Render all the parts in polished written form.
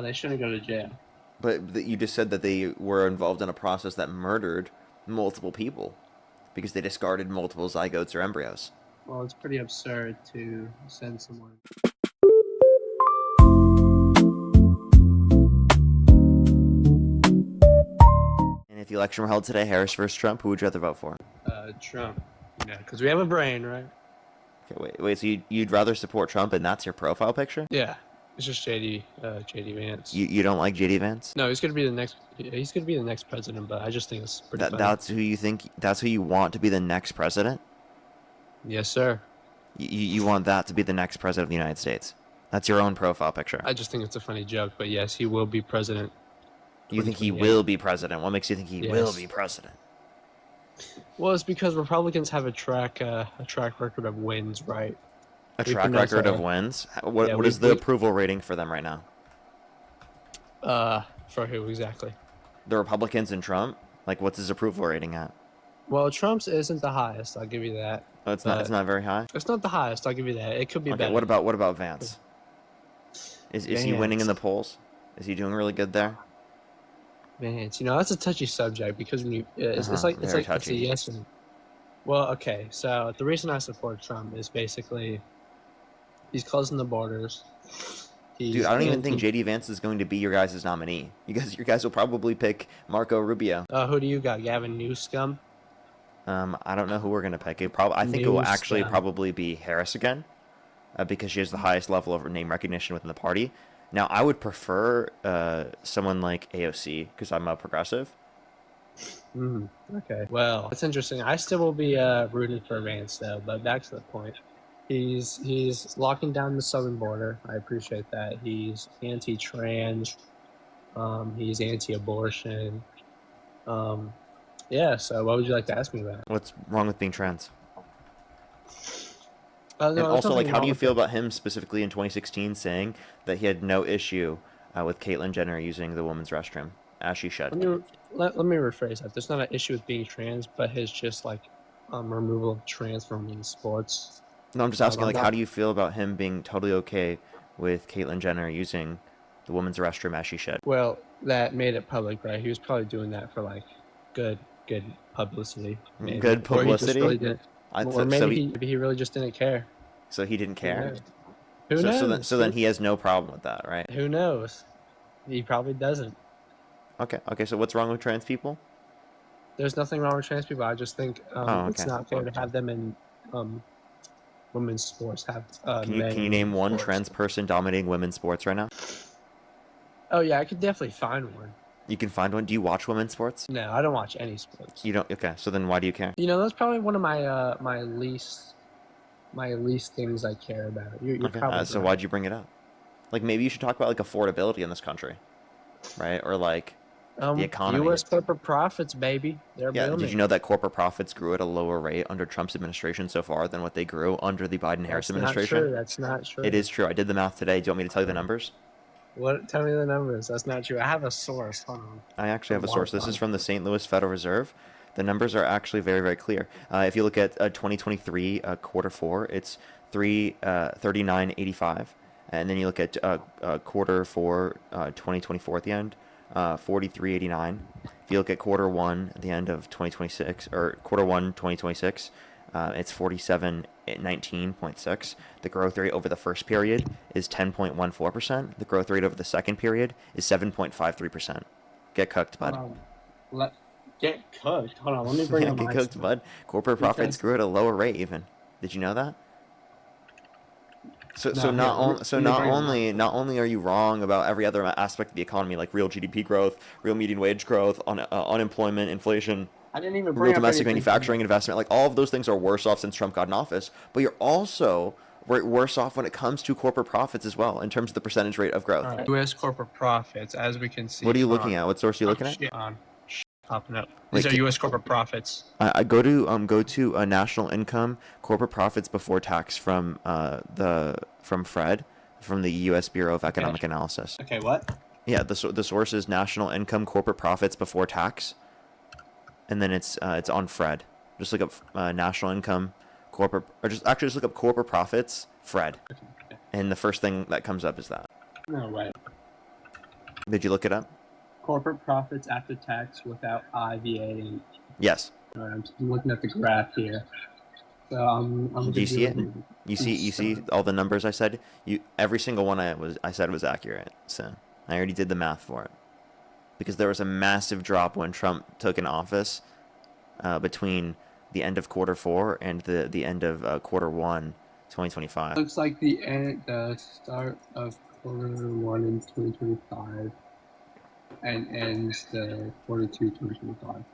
No, they shouldn't go to jail. But you just said that they were involved in a process that murdered multiple people because they discarded multiple zygotes or embryos. Well, it's pretty absurd to send someone. And if the election were held today, Harris versus Trump, who would you rather vote for? Trump. Yeah, because we have a brain, right? Okay, wait. So you'd rather support Trump, and that's your profile picture? Yeah, it's just JD Vance. You don't like JD Vance? No, he's gonna be the next. He's gonna be the next president, but I just think it's pretty funny. That's who you think. That's who you want to be the next president. Yes, sir. You want that to be the next president of the United States. That's your own profile picture. I just think it's a funny joke, but yes, he will be president. You think he will be president? What makes you think he will be president? Well, it's because Republicans have a track record of wins, right? A track record of wins? What is the approval rating for them right now? For who exactly? The Republicans and Trump? Like, what's his approval rating at? Well, Trump's isn't the highest. I'll give you that. Oh, it's not. It's not very high. It's not the highest. I'll give you that. It could be better. What about Vance? Is he winning in the polls? Is he doing really good there? Vance, that's a touchy subject because when you it's like it's a yes and. Well, okay. So the reason I support Trump is basically he's closing the borders. Dude, I don't even think JD Vance is going to be your guys' nominee. You guys will probably pick Marco Rubio. Who do you got? Gavin Newsom? I don't know who we're gonna pick. I think it will actually probably be Harris again, because she has the highest level of name recognition within the party. Now, I would prefer someone like AOC because I'm a progressive. Okay. Well, that's interesting. I still will be rooting for Vance though. But back to the point. He's locking down the southern border. I appreciate that. He's anti-trans. He's anti-abortion. Yeah. So, what would you like to ask me about? What's wrong with being trans? No, and also, like, how do you feel about him specifically in 2016 saying that he had no issue with Caitlyn Jenner using the women's restroom, as she should? Let me rephrase that. There's not an issue with being trans, but his just, like, removal of trans from women's sports. No, I'm just asking, like, how do you feel about him being totally okay with Caitlyn Jenner using the women's restroom as she should? Well, that made it public, right? He was probably doing that for, like, good publicity. Maybe. Good publicity? Or maybe he really just didn't care. So he didn't care? Who knows? So then he has no problem with that, right? Who knows? He probably doesn't. Okay, so what's wrong with trans people? There's nothing wrong with trans people. I just think it's not fair to have them in women's sports. Can you name one trans person dominating women's sports right now? Oh, yeah, I could definitely find one. You can find one? Do you watch women's sports? No, I don't watch any sports. You don't? Okay, so then why do you care? That's probably one of my my least things I care about. You're probably so why'd you bring it up? Like, maybe you should talk about, like, affordability in this country, right? Or, like, the economy. U.S. corporate profits, baby. They're booming. Did you know that corporate profits grew at a lower rate under Trump's administration so far than what they grew under the Biden-Harris administration? That's not true. It is true. I did the math today. Do you want me to tell you the numbers? Tell me the numbers. That's not true. I have a source. Hold on. I actually have a source. This is from the St. Louis Federal Reserve. The numbers are actually very, very clear. If you look at 2023 quarter four, it's 39.85, and then you look at quarter four 2024 at the end, 43.89. If you look at quarter one at the end of 2026 or quarter one 2026, it's 47.19.6. The growth rate over the first period is 10.14%. The growth rate over the second period is 7.53%. Get cooked, bud. Get cooked. Hold on, let me bring up Get cooked, bud. Corporate profits grew at a lower rate even. Did you know that? Not only are you wrong about every other aspect of the economy, like real GDP growth, real median wage growth, unemployment, inflation, I didn't even real domestic manufacturing investment, like all of those things are worse off since Trump got in office, but you're also worse off when it comes to corporate profits as well, in terms of the percentage rate of growth. Right. U.S. corporate profits, as we can see. What are you looking at? What source are you looking at? Popping up. These are U.S. corporate profits. I go to national income corporate profits before tax from FRED, from the U.S. Bureau of Economic Analysis. Okay, what? Yeah, the source is national income corporate profits before tax, and then it's on FRED. Just look up national income corporate, or just look up corporate profits FRED, and the first thing that comes up is that. No way. Did you look it up? Corporate profits after tax without IVA. Yes. I'm looking at the graph here. So I'm Do you see it? You see all the numbers I said? Every single one I said was accurate. So I already did the math for it. Because there was a massive drop when Trump took in office between the end of Q4 and the end of Q1 2025. Looks like the start of Q1 in 2025 and ends the Q2 2025.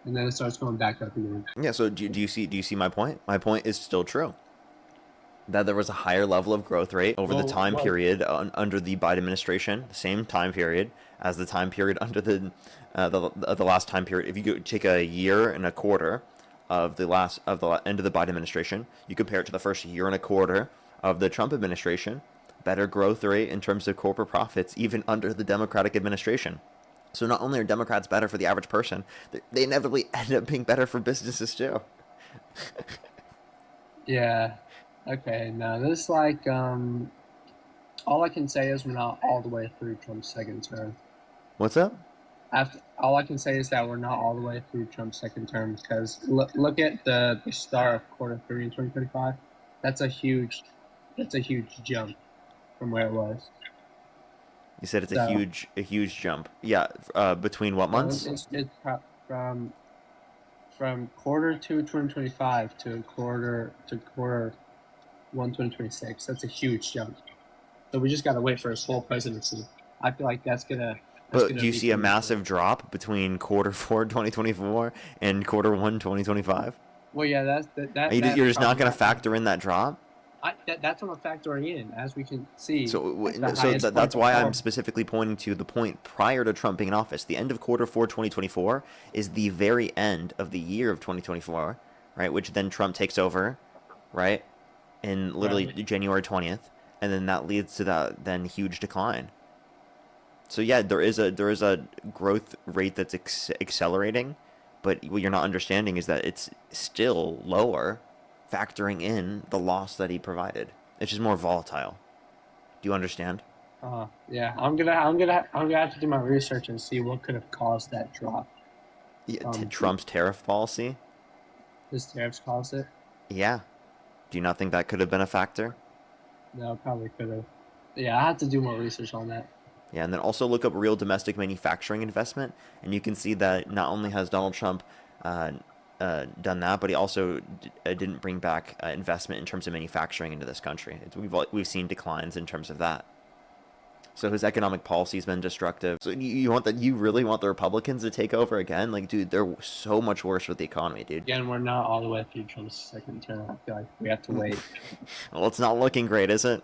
And then it starts going back up again. Yeah, so do you see my point? My point is still true. That there was a higher level of growth rate over the time period under the Biden administration, the same time period as the time period under the last time period. If you take a year and a quarter of the end of the Biden administration, you compare it to the first year and a quarter of the Trump administration, better growth rate in terms of corporate profits even under the Democratic administration. So not only are Democrats better for the average person, they inevitably end up being better for businesses too. Yeah. Okay, now this all I can say is we're not all the way through Trump's second term. What's up? All I can say is that we're not all the way through Trump's second term because look at the start of Q3 in 2025. That's a huge jump from where it was. You said it's a huge jump. Yeah, between what months? It's from Q2 2025 to Q1 2026. That's a huge jump. So we just gotta wait for his full presidency. I feel like that's gonna. But do you see a massive drop between Q4 2024 and Q1 2025? Well, yeah, You're just not going to factor in that drop? That's what I'm factoring in, as we can see. So that's why I'm specifically pointing to the point prior to Trump being in office. The end of Q4 2024 is the very end of the year of 2024, right? Which then Trump takes over, right? In literally January 20th, and then that leads to that then huge decline. So yeah, there is a growth rate that's accelerating, but what you're not understanding is that it's still lower, factoring in the loss that he provided. It's just more volatile. Do you understand? Yeah, I'm gonna have to do my research and see what could have caused that drop. Yeah, Trump's tariff policy. His tariffs caused it. Yeah. Do you not think that could have been a factor? No, probably could have. Yeah, I have to do more research on that. Yeah, and then also look up real domestic manufacturing investment, and you can see that not only has Donald Trump done that, but he also didn't bring back investment in terms of manufacturing into this country. We've seen declines in terms of that. So his economic policy has been destructive. So you really want the Republicans to take over again? Like, dude, they're so much worse with the economy, dude. Again, we're not all the way through Trump's second term. I feel like we have to wait. Well, it's not looking great, is it?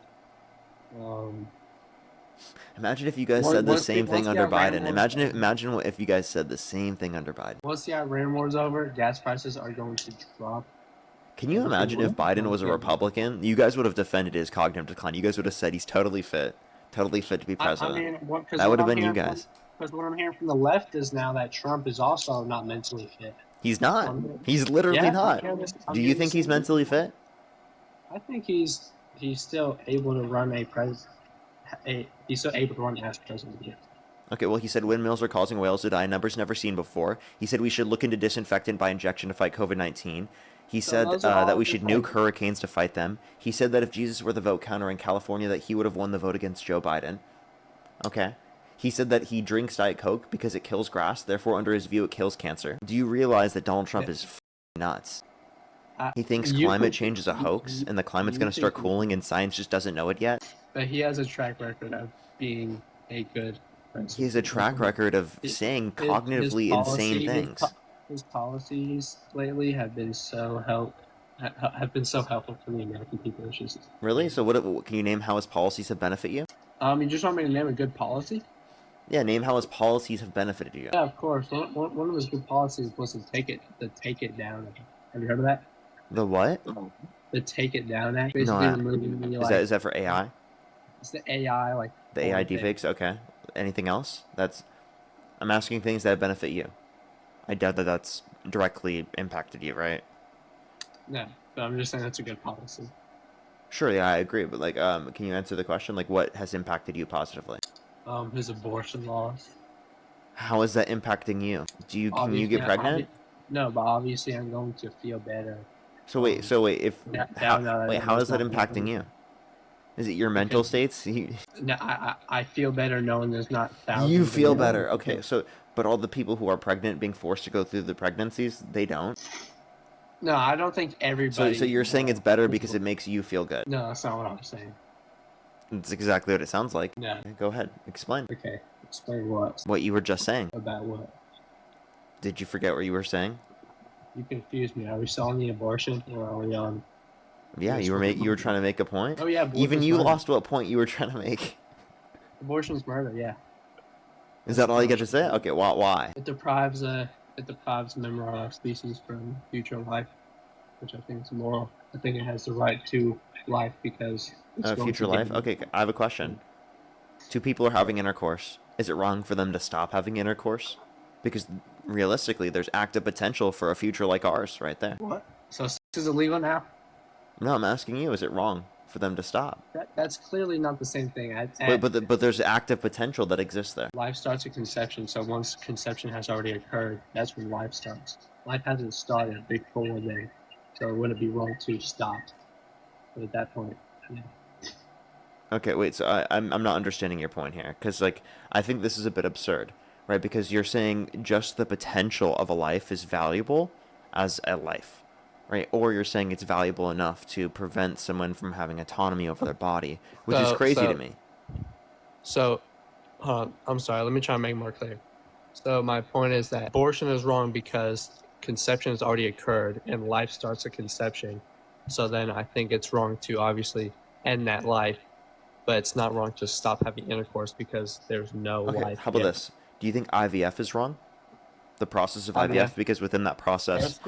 Imagine if you guys said the same thing under Biden. Imagine if you guys said the same thing under Biden. Once the Iran war's over, gas prices are going to drop. Can you imagine if Biden was a Republican? You guys would have defended his cognitive decline. You guys would have said he's totally fit to be president. That would have been you guys. Because what I'm hearing from the left is now that Trump is also not mentally fit. He's not. He's literally not. Do you think he's mentally fit? I think he's still able to run he's still able to run as president. Yeah. Okay, well, he said windmills are causing whales to die, numbers never seen before. He said we should look into disinfectant by injection to fight COVID-19. He said that we should nuke hurricanes to fight them. He said that if Jesus were the vote counter in California, that he would have won the vote against Joe Biden. Okay. He said that he drinks Diet Coke because it kills grass, therefore, under his view, it kills cancer. Do you realize that Donald Trump is nuts? He thinks climate change is a hoax, and the climate's going to start cooling, and science just doesn't know it yet. But he has a track record of being a good president. He has a track record of saying cognitively insane things. His policies lately have been so helpful for the American people. Really? So what can you name how his policies have benefited you? You just want me to name a good policy? Yeah, name how his policies have benefited you. Yeah, of course. One of his good policies was to take it down. Have you heard of that? The what? The Take It Down Act. Basically removing is that for AI? It's the AI, the AI deepfakes. Okay. Anything else? I'm asking things that benefit you. I doubt that that's directly impacted you, right? No, but I'm just saying that's a good policy. Sure, yeah, I agree. But can you answer the question? What has impacted you positively? His abortion laws. How is that impacting you? Can you Obviously, get pregnant? No, but obviously I'm going to feel better. So wait, Now that how is there's that not impacting you? Is it your mental because states? no, I feel better knowing there's not You thousands of feel millions better. of Okay, people. so but all the people who are pregnant being forced to go through the pregnancies, they don't. No, I don't think So everybody. you're saying it's better because it makes you feel good. No, that's not what I'm saying. That's exactly what it sounds like. No. Go ahead, explain. Okay, explain what? What you were just saying. About what? Did you forget what you were saying? You confused me. Are we still on the abortion, or are we on? Yeah, you were trying to make a point. Oh yeah, Even you murder. lost what point you were trying to make. Abortion's murder. Yeah. Is that all you got to say? Okay, why? It deprives member of our species from future life, which I think is moral. I think it has the right to life because it's future life. Okay, I have a question. Two people are having intercourse. Is it wrong for them to stop having intercourse? Because realistically, there's active potential for a future like ours right there. What? So sex is illegal now? No, I'm asking you. Is it wrong for them to stop? That's clearly not the same thing. But there's active potential that exists there. Life starts at conception, so once conception has already occurred, that's when life starts. Life hasn't started before then, so it wouldn't be wrong to stop. But at that point, yeah. Okay, wait. So I'm not understanding your point here, because like I think this is a bit absurd, right? Because you're saying just the potential of a life is valuable as a life, right? Or you're saying it's valuable enough to prevent someone from having autonomy over their body, which is crazy to me. So, I'm sorry. Let me try and make it more clear. So my point is that abortion is wrong because conception has already occurred and life starts at conception. So then I think it's wrong to obviously end that life, but it's not wrong to stop having intercourse because there's no life. How about this? Do you think IVF is wrong? The process of IVF, because within that process,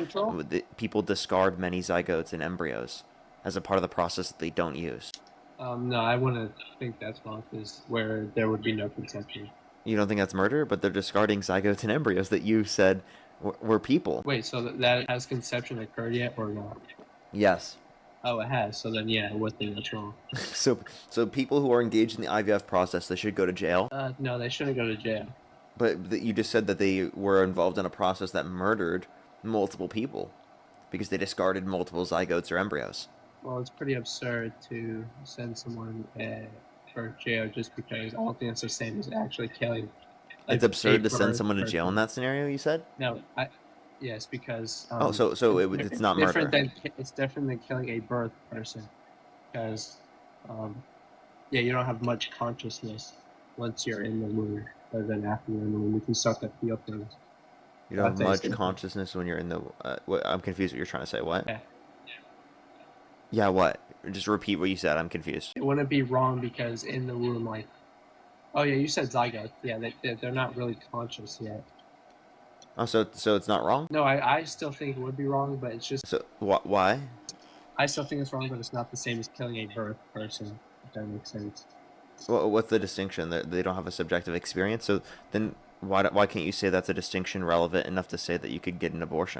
people discard many zygotes and embryos as a part of the process that they don't use. No, I wouldn't think that's wrong, because where there would be no conception. You don't think that's murder? But they're discarding zygotes and embryos that you said were people. Wait, so that has conception occurred yet or not? Yes. Oh, it has. So then, yeah, I would think that's wrong. So people who are engaged in the IVF process, they should go to jail? No, they shouldn't go to jail. But you just said that they were involved in a process that murdered multiple people because they discarded multiple zygotes or embryos. Well, it's pretty absurd to send someone for jail just because all the things are same as actually killing. It's absurd to send someone to jail in that scenario, you said? No, yes, because it's not murder. It's different than killing a birth person, because you don't have much consciousness once you're in the womb, other than after you're in the womb. You can start to feel things. You don't have much consciousness when you're in the. I'm confused. What you're trying to say? What? Yeah. Yeah. What? Just repeat what you said. I'm confused. It wouldn't be wrong because in the womb, like. Oh yeah, you said zygote. Yeah, they're not really conscious yet. Oh, so it's not wrong? No, I still think it would be wrong, but it's just. So why? I still think it's wrong, but it's not the same as killing a birth person. If that makes sense. Well, what's the distinction? They don't have a subjective experience. So then why can't you say that's a distinction relevant enough to say that you could get an abortion?